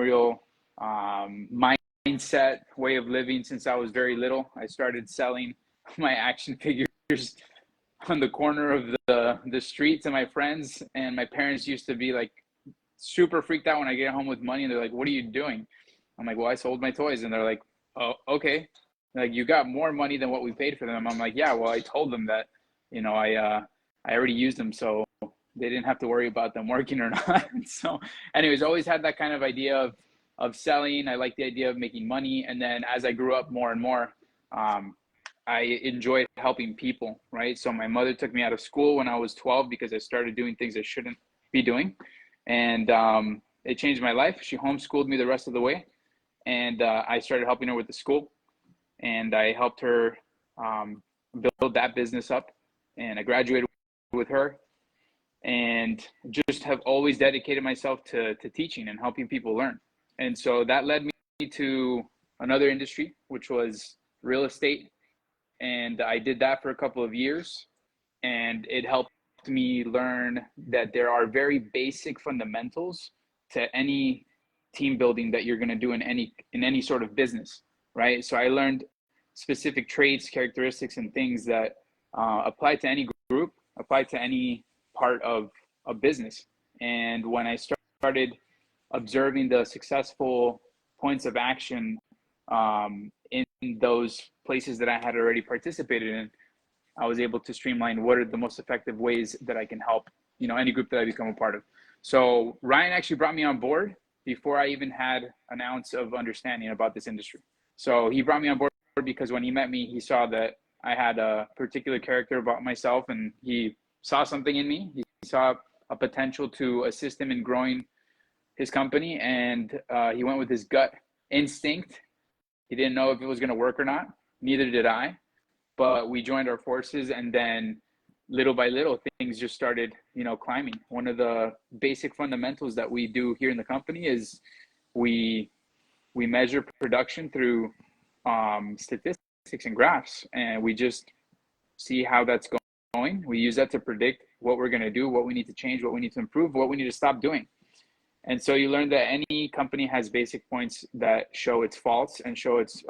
entrepreneurial mindset, way of living since I was very little. I started selling my action figures on the corner of the street to my friends, and my parents used to be like super freaked out when I get home with money, and they're like, "What are you doing?" I'm like, "Well, I sold my toys," and they're like, "Oh, okay." Like, you got more money than what we paid for them. I'm like, "Yeah, well, I told them that, I already used them, so they didn't have to worry about them working or not." So, anyways, always had that kind of idea of selling. I like the idea of making money, and then as I grew up more and more, I enjoyed helping people, right? So my mother took me out of school when I was 12 because I started doing things I shouldn't be doing. And it changed my life. She homeschooled me the rest of the way. And I started helping her with the school. And I helped her build that business up. And I graduated with her. And just have always dedicated myself to teaching and helping people learn. And so that led me to another industry, which was real estate. And I did that for a couple of years, and it helped me learn that there are very basic fundamentals to any team building that you're going to do in any sort of business, right? So I learned specific traits, characteristics, and things that apply to any group, apply to any part of a business. And when I started observing the successful points of action in those places that I had already participated in, I was able to streamline what are the most effective ways that I can help, any group that I become a part of. So Ryan actually brought me on board before I even had an ounce of understanding about this industry. So he brought me on board because when he met me, he saw that I had a particular character about myself, and he saw something in me. He saw a potential to assist him in growing his company, and he went with his gut instinct. He didn't know if it was going to work or not. Neither did I. But we joined our forces, and then little by little, things just started, climbing. One of the basic fundamentals that we do here in the company is we measure production through statistics and graphs, and we just see how that's going. We use that to predict what we're going to do, what we need to change, what we need to improve, what we need to stop doing. And so you learn that any company has basic points that show its faults and show its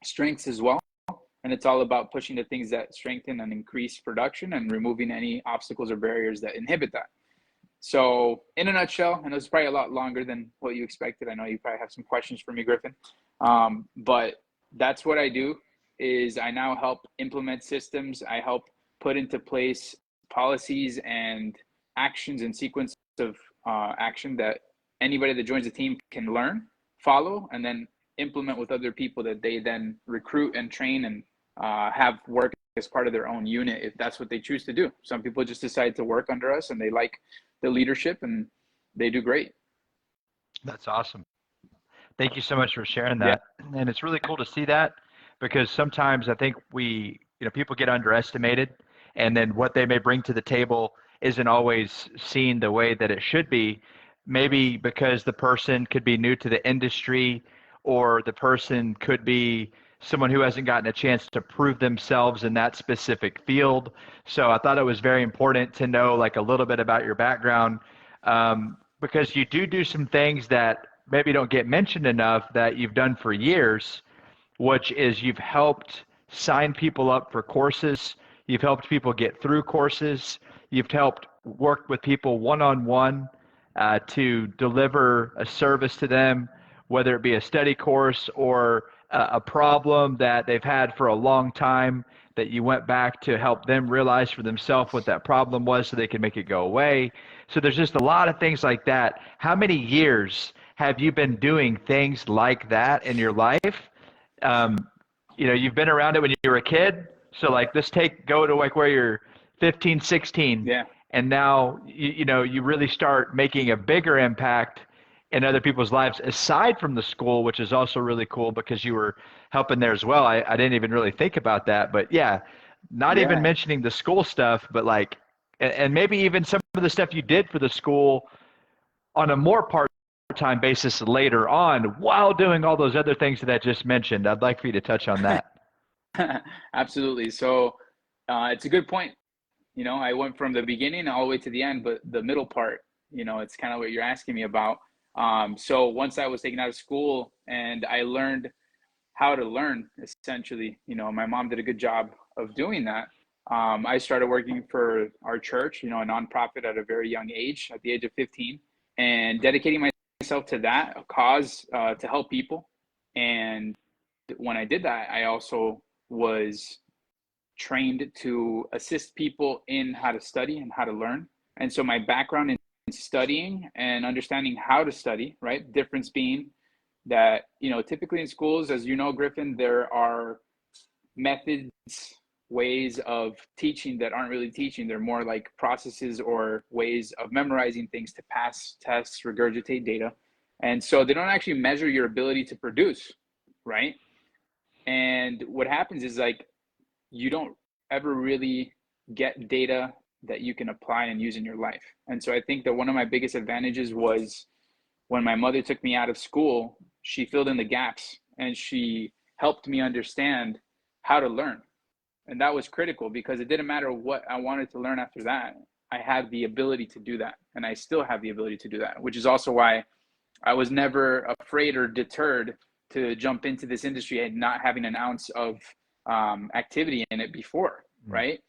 strengths as well. And it's all about pushing the things that strengthen and increase production and removing any obstacles or barriers that inhibit that. So in a nutshell, and it was probably a lot longer than what you expected. I know you probably have some questions for me, Griffin. But that's what I do is I now help implement systems. I help put into place policies and actions and sequence of action that anybody that joins the team can learn, follow, and then implement with other people that they then recruit and train and have work as part of their own unit if that's what they choose to do. Some people just decide to work under us and they like the leadership and they do great. That's awesome. Thank you so much for sharing that. Yeah. And it's really cool to see that, because sometimes I think people get underestimated, and then what they may bring to the table isn't always seen the way that it should be, maybe because the person could be new to the industry, or the person could be someone who hasn't gotten a chance to prove themselves in that specific field. So I thought it was very important to know like a little bit about your background, because you do some things that maybe don't get mentioned enough that you've done for years, which is you've helped sign people up for courses. You've helped people get through courses. You've helped work with people one-on-one to deliver a service to them, whether it be a study course or a problem that they've had for a long time that you went back to help them realize for themselves what that problem was so they can make it go away. So there's just a lot of things like that. How many years have you been doing things like that in your life? You've been around it when you were a kid. So like, let's go to like where you're 15, 16. Yeah. And now, you really start making a bigger impact in other people's lives aside from the school, which is also really cool because you were helping there as well. I didn't even really think about that, but yeah, not even mentioning the school stuff, but like, and maybe even some of the stuff you did for the school on a more part-time basis later on while doing all those other things that I just mentioned. I'd like for you to touch on that. Absolutely. So it's a good point. I went from the beginning all the way to the end, but the middle part, it's kind of what you're asking me about. So once I was taken out of school and I learned how to learn, essentially, my mom did a good job of doing that. I started working for our church, a nonprofit at a very young age, at the age of 15, and dedicating myself to that a cause, to help people. And when I did that, I also was trained to assist people in how to study and how to learn. And so my background in studying and understanding how to study, right? Difference being that, typically in schools, as you know, Griffin, there are methods, ways of teaching that aren't really teaching. They're more like processes or ways of memorizing things to pass tests, regurgitate data. And so they don't actually measure your ability to produce, right? And what happens is like you don't ever really get data that you can apply and use in your life. And so I think that one of my biggest advantages was when my mother took me out of school, she filled in the gaps and she helped me understand how to learn. And that was critical because it didn't matter what I wanted to learn after that. I had the ability to do that. And I still have the ability to do that, which is also why I was never afraid or deterred to jump into this industry and not having an ounce of activity in it before, right?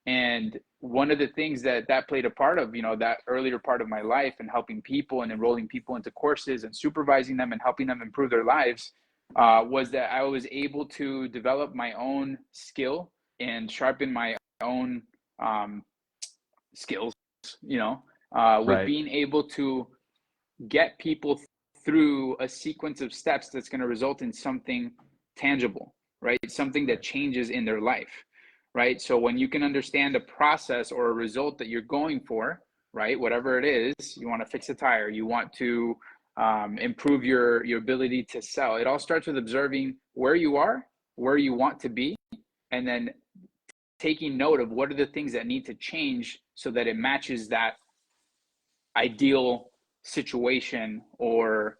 And one of the things that played a part of, that earlier part of my life and helping people and enrolling people into courses and supervising them and helping them improve their lives was that I was able to develop my own skill and sharpen my own skills, with Right. being able to get people through a sequence of steps that's going to result in something tangible, right? Something that changes in their life, right? So when you can understand a process or a result that you're going for, right? Whatever it is, you want to fix a tire, you want to improve your ability to sell. It all starts with observing where you are, where you want to be, and then taking note of what are the things that need to change so that it matches that ideal situation or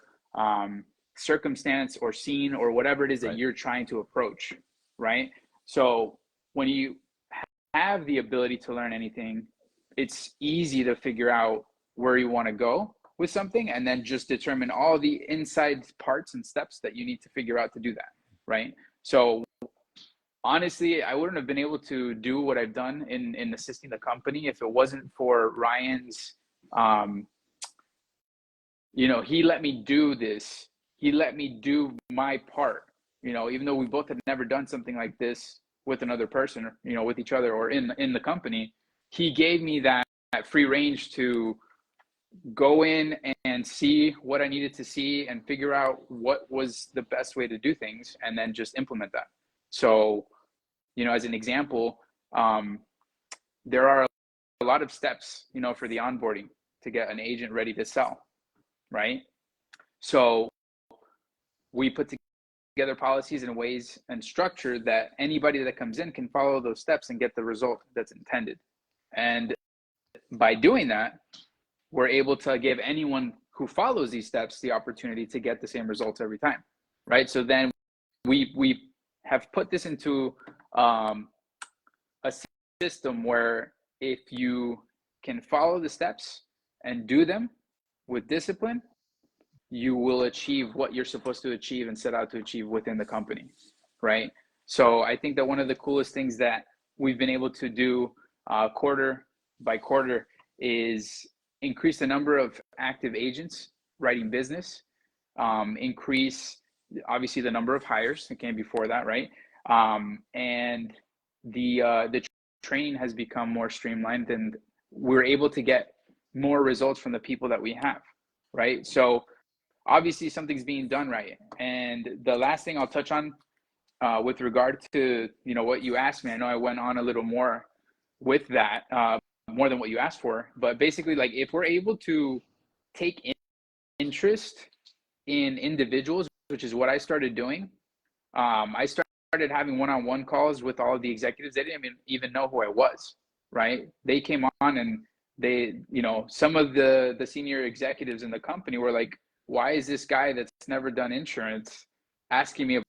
circumstance or scene or whatever it is that Right. you're trying to approach, right? So when you have the ability to learn anything, it's easy to figure out where you want to go with something and then just determine all the inside parts and steps that you need to figure out to do that, right? So honestly, I wouldn't have been able to do what I've done in assisting the company if it wasn't for Ryan's um, he let me do this. He let me do my part, even though we both had never done something like this with another person, with each other or in the company. He gave me that free range to go in and see what I needed to see and figure out what was the best way to do things and then just implement that. So, as an example, there are a lot of steps, for the onboarding to get an agent ready to sell, right? So we put together policies and ways and structure that anybody that comes in can follow those steps and get the result that's intended. And by doing that, we're able to give anyone who follows these steps the opportunity to get the same results every time, right? So then we have put this into a system where if you can follow the steps and do them with discipline, you will achieve what you're supposed to achieve and set out to achieve within the company, right? So I think that one of the coolest things that we've been able to do quarter by quarter is increase the number of active agents writing business, increase obviously the number of hires that came before that, right? And the training has become more streamlined and we're able to get more results from the people that we have, right? So obviously something's being done right. And the last thing I'll touch on with regard to what you asked me, I know I went on a little more with that, more than what you asked for, but basically, like, if we're able to take interest in individuals, which is what I started doing, I started having one-on-one calls with all of the executives. They didn't even know who I was, right? They came on and they, some of the senior executives in the company were like, why is this guy that's never done insurance asking me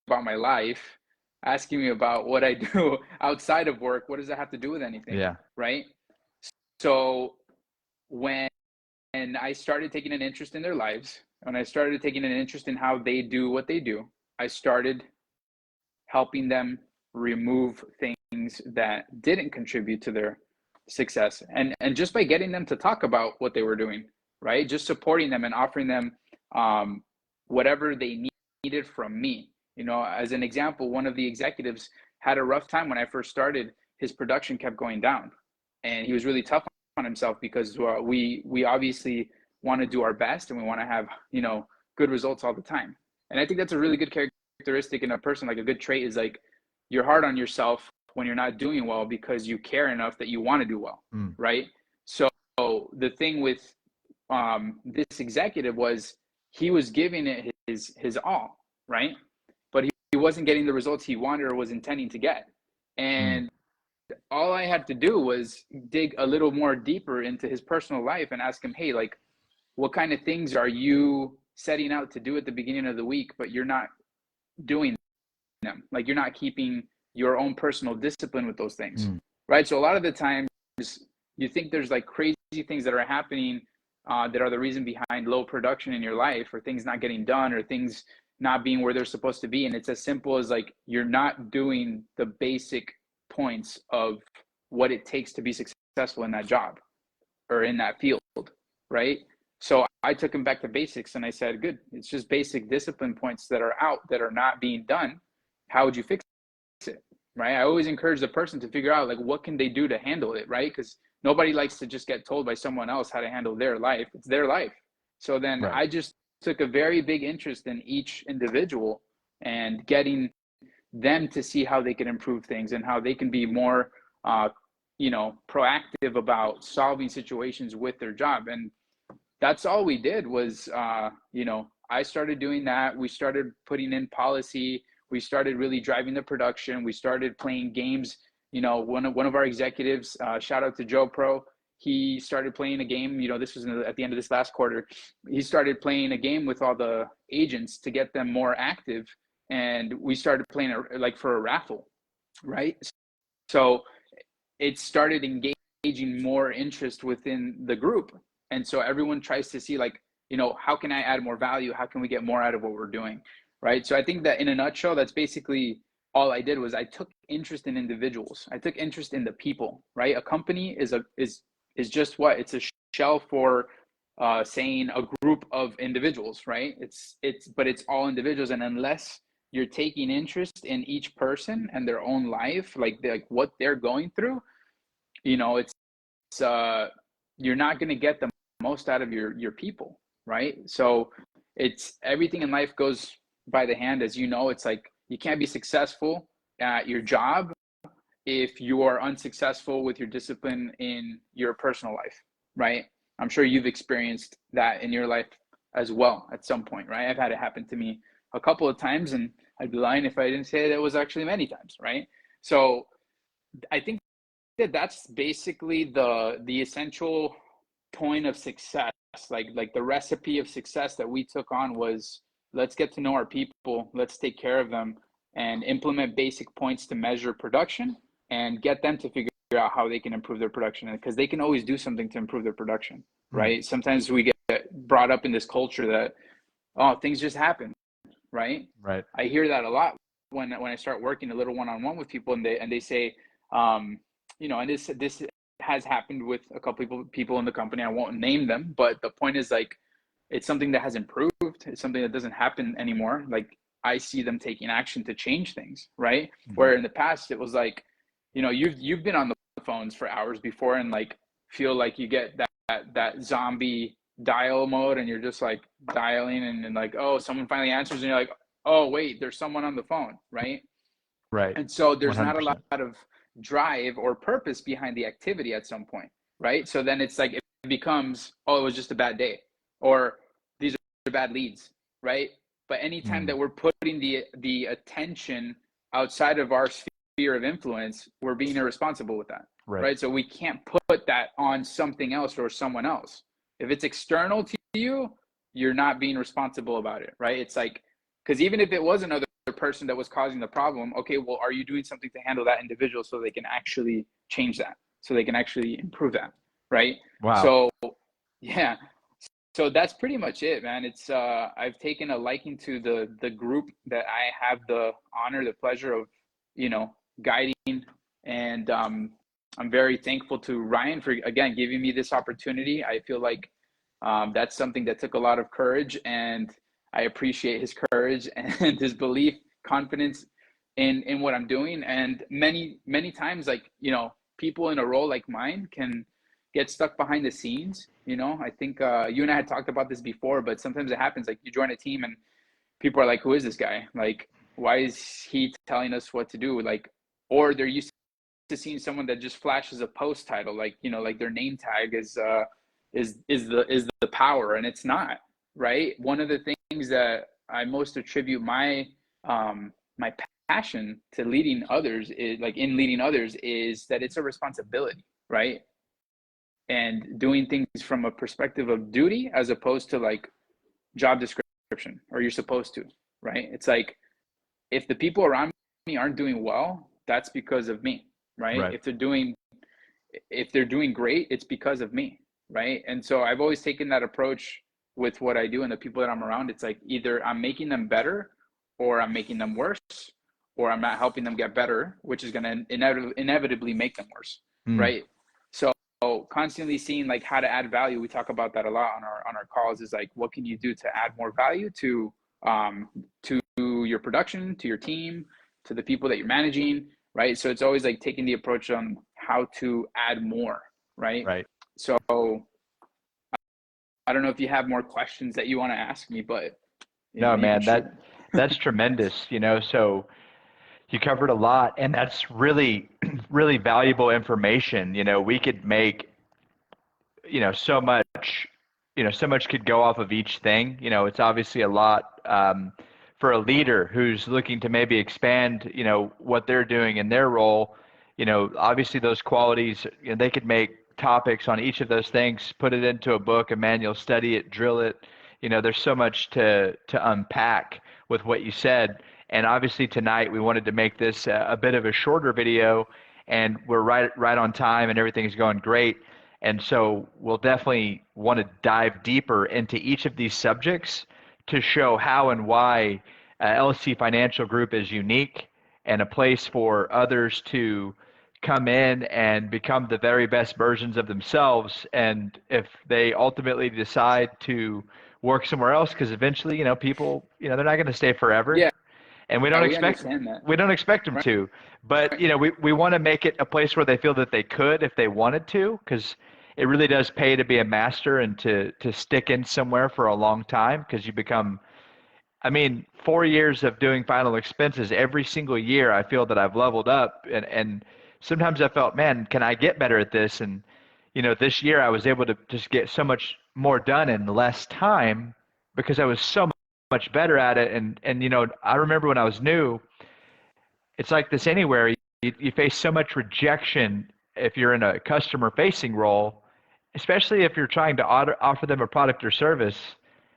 about my life, asking me about what I do outside of work? What does that have to do with anything? Yeah. Right? So when I started taking an interest in their lives, when I started taking an interest in how they do what they do, I started helping them remove things that didn't contribute to their success. And just by getting them to talk about what they were doing, right? Just supporting them and offering them whatever they needed from me. You know, as an example, one of the executives had a rough time when I first started. His production kept going down, and he was really tough on himself because we obviously want to do our best and we want to have, you know, good results all the time. And I think that's a really good characteristic in a person. Like, a good trait is like, you're hard on yourself when you're not doing well because you care enough that you want to do well, right? So the thing with this executive was, he was giving it his all, right? But he wasn't getting the results he wanted or was intending to get. And all I had to do was dig a little more deeper into his personal life and ask him, hey, like, what kind of things are you setting out to do at the beginning of the week, but you're not doing them? Like, you're not keeping your own personal discipline with those things, right? So a lot of the times you think there's like crazy things that are happening that are the reason behind low production in your life, or things not getting done, or things not being where they're supposed to be. And it's as simple as like, you're not doing the basic points of what it takes to be successful in that job or in that field, right? So I took him back to basics and I said, good, it's just basic discipline points that are out, that are not being done. How would you fix it, right? I always encourage the person to figure out, like, what can they do to handle it, right? Because nobody likes to just get told by someone else how to handle their life. It's their life. So then I just took a very big interest in each individual and getting them to see how they can improve things and how they can be more, you know, proactive about solving situations with their job. And that's all we did was, you know, I started doing that. We started putting in policy. We started really driving the production. We started playing games. You know, one of our executives, shout out to Joe Pro, he started playing a game. You know, this was at the end of this last quarter. He started playing a game with all the agents to get them more active. And we started playing like for a raffle, right? So it started engaging more interest within the group. And so everyone tries to see, like, you know, how can I add more value? How can we get more out of what we're doing, right? So I think that in a nutshell, that's basically all I did. Was I took interest in individuals. I took interest in the people, right? A company is just what? It's a shell for saying a group of individuals, right? But it's all individuals. And unless you're taking interest in each person and their own life, like what they're going through, you know, it's you're not going to get the most out of your people, right? So it's, everything in life goes by the hand, as you know. It's like, you can't be successful at your job if you are unsuccessful with your discipline in your personal life, right? I'm sure you've experienced that in your life as well at some point, right? I've had it happen to me a couple of times, and I'd be lying if I didn't say that it was actually many times, right? So I think that that's basically the essential point of success. Like the recipe of success that we took on was, let's get to know our people, let's take care of them, and implement basic points to measure production and get them to figure out how they can improve their production, because they can always do something to improve their production, right? Sometimes we get brought up in this culture that, oh, things just happen, right? I hear that a lot when I start working a little one-on-one with people, and they say, you know, and this has happened with a couple people in the company. I won't name them, but the point is, like, it's something that has improved. It's something that doesn't happen anymore. Like, I see them taking action to change things, right? Where in the past it was like, you know, you've been on the phones for hours before and like feel like you get that zombie dial mode, and you're just like dialing and like, oh, someone finally answers, and you're like, oh wait, there's someone on the phone, right? And so there's 100%. not a lot of drive or purpose behind the activity at some point, right? So then it's like, it becomes, oh, it was just a bad day, or these are bad leads, right? But anytime that we're putting the attention outside of our sphere of influence, we're being irresponsible with that, right? So we can't put that on something else or someone else. If it's external to you, you're not being responsible about it, right? It's like, because even if it was another person that was causing the problem, okay, well, are you doing something to handle that individual so they can actually change that, so they can actually improve that, right? Wow. So yeah, so that's pretty much it, man. It's I've taken a liking to the group that I have the honor, the pleasure of, guiding, and I'm very thankful to Ryan for again giving me this opportunity. I feel like that's something that took a lot of courage, and I appreciate his courage and his belief, confidence in what I'm doing. And many times, like, people in a role like mine can get stuck behind the scenes. I think you and I had talked about this before, but sometimes it happens. Like, you join a team and people are like, "Who is this guy? Like, why is he telling us what to do?" Like, or they're used to seeing someone that just flashes a post title, like, like their name tag is the power, and it's not, right? One of the things that I most attribute my passion to leading others is, like, in leading others, is that it's a responsibility, right? And doing things from a perspective of duty as opposed to like job description, or you're supposed to, right? It's like, if the people around me aren't doing well, that's because of me, right? Right. If they're doing great, it's because of me, right? And so I've always taken that approach with what I do and the people that I'm around. It's like, either I'm making them better, or I'm making them worse, or I'm not helping them get better, which is going to inevitably make them worse, Mm. right? So constantly seeing like how to add value. We talk about that a lot on our calls, is like, what can you do to add more value to your production, to your team, to the people that you're managing, right? So it's always like taking the approach on how to add more, right? Right. So I don't know if you have more questions that you want to ask me, but No, you can man, shoot. that's tremendous, so you covered a lot, and that's really, really valuable information. We could make, so much, so much could go off of each thing. It's obviously a lot for a leader who's looking to maybe expand, what they're doing in their role. Obviously those qualities, they could make topics on each of those things, put it into a book, a manual, study it, drill it. There's so much to unpack with what you said. And obviously tonight we wanted to make this a bit of a shorter video, and we're right on time, and everything's going great. And so we'll definitely want to dive deeper into each of these subjects to show how and why LSC Financial Group is unique and a place for others to come in and become the very best versions of themselves. And if they ultimately decide to work somewhere else, because eventually, people, they're not going to stay forever, Yeah, and we understand that. we don't expect them Right. to. But we want to make it a place where they feel that they could if they wanted to, because it really does pay to be a master and to stick in somewhere for a long time, because you become, 4 years of doing final expenses, every single year I feel that I've leveled up, and sometimes I felt, man, can I get better at this? And this year I was able to just get so much more done in less time because I was so much better at it. And I remember when I was new, it's like this anywhere. You face so much rejection if you're in a customer facing role, especially if you're trying to offer them a product or service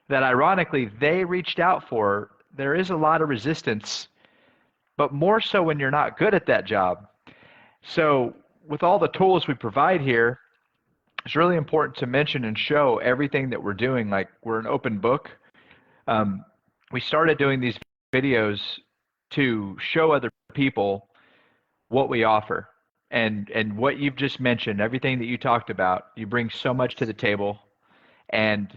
that ironically they reached out for. There is a lot of resistance, but more so when you're not good at that job. So with all the tools we provide here, it's really important to mention and show everything that we're doing. Like, we're an open book. Um, we started doing these videos to show other people what we offer, and what you've just mentioned, everything that you talked about. You bring so much to the table, and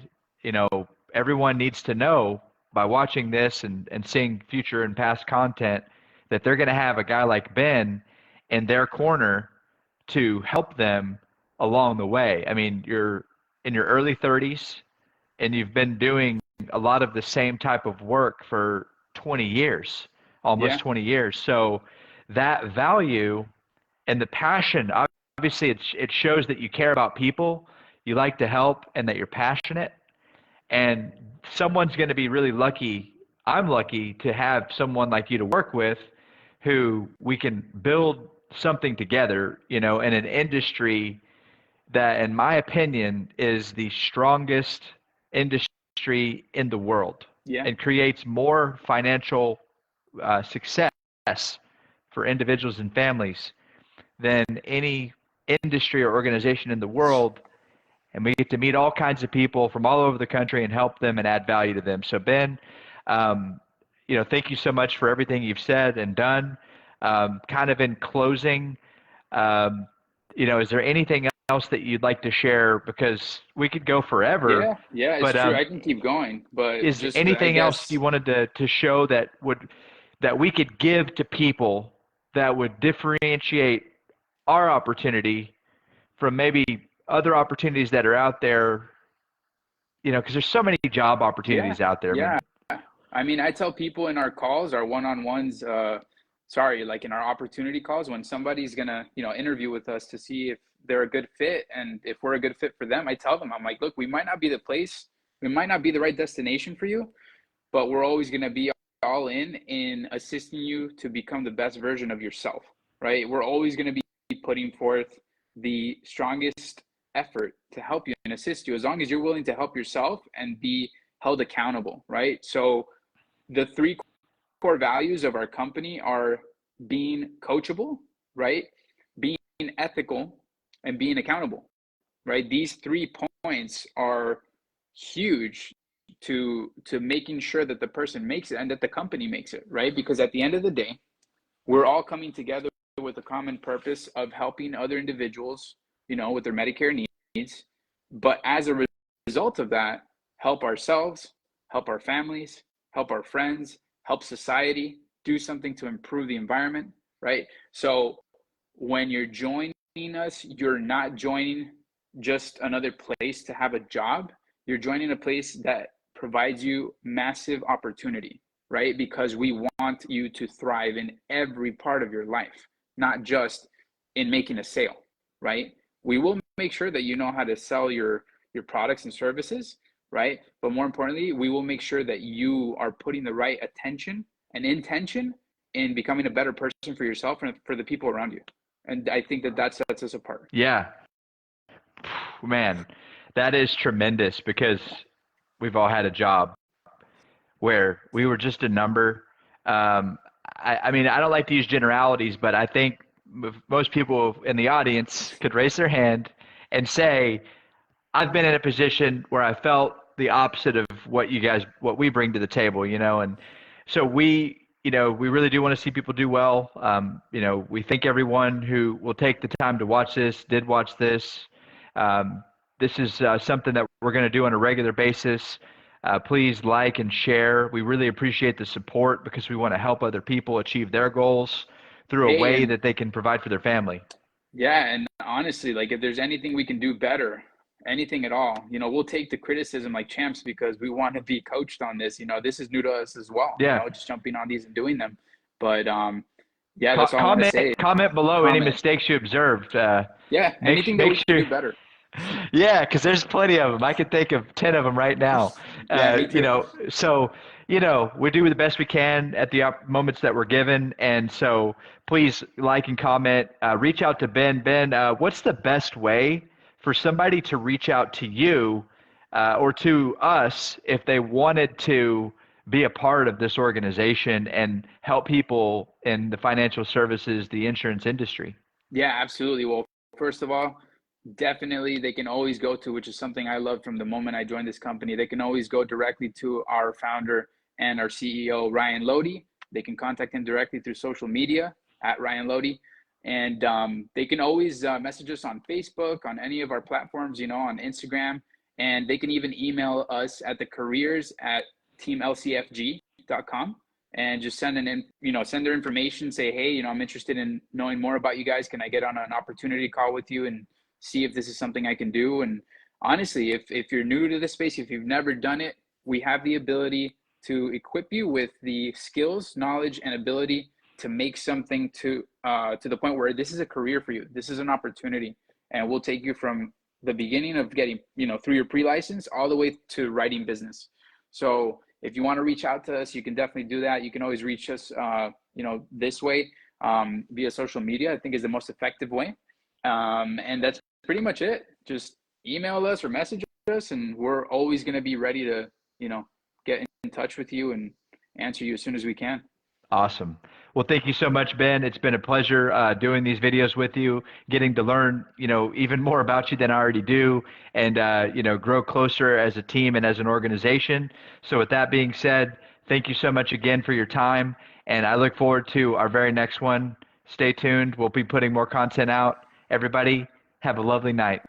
everyone needs to know by watching this and seeing future and past content that they're going to have a guy like Ben in their corner to help them along the way. You're in your early 30s, and you've been doing a lot of the same type of work for 20 years, almost Yeah. 20 years. So that value and the passion, obviously it shows that you care about people, you like to help, and that you're passionate. And someone's going to be really lucky. I'm lucky to have someone like you to work with, who we can build something together, in an industry that, in my opinion, is the strongest industry in the world, Yeah. and creates more financial success for individuals and families than any industry or organization in the world. and we get to meet all kinds of people from all over the country and help them and add value to them. So Ben, um, thank you so much for everything you've said and done. Kind of in closing, um, is there anything else that you'd like to share? Because we could go forever, Yeah, it's but true. I can keep going, but is just I anything else guess you wanted to show that we could give to people that would differentiate our opportunity from maybe other opportunities that are out there? Because there's so many job yeah, opportunities out there. I yeah. mean, I mean, I tell people in our calls, our one-on-ones, sorry, like in our opportunity calls, when somebody's gonna, interview with us to see if they're a good fit and if we're a good fit for them, I tell them, I'm like, look, we might not be the place, we might not be the right destination for you, but we're always gonna be all in assisting you to become the best version of yourself, right? We're always gonna be putting forth the strongest effort to help you and assist you as long as you're willing to help yourself and be held accountable, right? So the three core values of our company are being coachable, right? Being ethical and being accountable, right? These 3 points are huge to making sure that the person makes it and that the company makes it, right? Because at the end of the day, we're all coming together with a common purpose of helping other individuals, with their Medicare needs, but as a result of that, help ourselves, help our families, help our friends, help society, do something to improve the environment, right? So when you're joining us, you're not joining just another place to have a job. You're joining a place that provides you massive opportunity, right? Because we want you to thrive in every part of your life, not just in making a sale, right? We will make sure that you know how to sell your products and services, right? But more importantly, we will make sure that you are putting the right attention and intention in becoming a better person for yourself and for the people around you. And I think that sets us apart. yeah, man, that is tremendous because we've all had a job where we were just a number. I mean, I don't like to use generalities, but I think most people in the audience could raise their hand and say, I've been in a position where I felt the opposite of what we bring to the table, and so we really do want to see people do well. We thank everyone who will take the time to watch this, did watch this. Um, this is something that we're going to do on a regular basis. Please like and share. We really appreciate the support because we want to help other people achieve their goals through a Hey, way and that they can provide for their family. yeah, and honestly, like if there's anything we can do better, anything at all, we'll take the criticism like champs because we want to be coached on this. This is new to us as well, Yeah. just jumping on these and doing them. But yeah, that's all I want to Comment say. comment below any Comment. mistakes you observed. Yeah, anything that Make we can sure. do better. Yeah, because there's plenty of them. I could think of 10 of them right now. Yeah, me too. So we do the best we can at the moments that we're given, and so please like and comment. Reach out to Ben. Ben, what's the best way for somebody to reach out to you or to us if they wanted to be a part of this organization and help people in the financial services, the insurance industry? Yeah, absolutely. Well, first of all, definitely they can always go to, which is something I love from the moment I joined this company. They can always go directly to our founder and our CEO, Ryan Loede. They can contact him directly through social media at Ryan Loede. And they can always message us on Facebook, on any of our platforms, on Instagram. And they can even email us at the careers at teamlcfg.com and just send their information, say, hey, I'm interested in knowing more about you guys. Can I get on an opportunity call with you and see if this is something I can do? And honestly, if you're new to this space, if you've never done it, we have the ability to equip you with the skills, knowledge, and ability to make something to the point where this is a career for you. This is an opportunity, and we'll take you from the beginning of getting, through your pre-license all the way to writing business. So if you want to reach out to us, you can definitely do that. You can always reach us, this way via social media. I think is the most effective way. And that's pretty much it. Just email us or message us, and we're always going to be ready to, get in touch with you and answer you as soon as we can. Awesome. Well, thank you so much, Ben. It's been a pleasure doing these videos with you, getting to learn, even more about you than I already do, and grow closer as a team and as an organization. So, with that being said, thank you so much again for your time, and I look forward to our very next one. Stay tuned. We'll be putting more content out. Everybody, have a lovely night.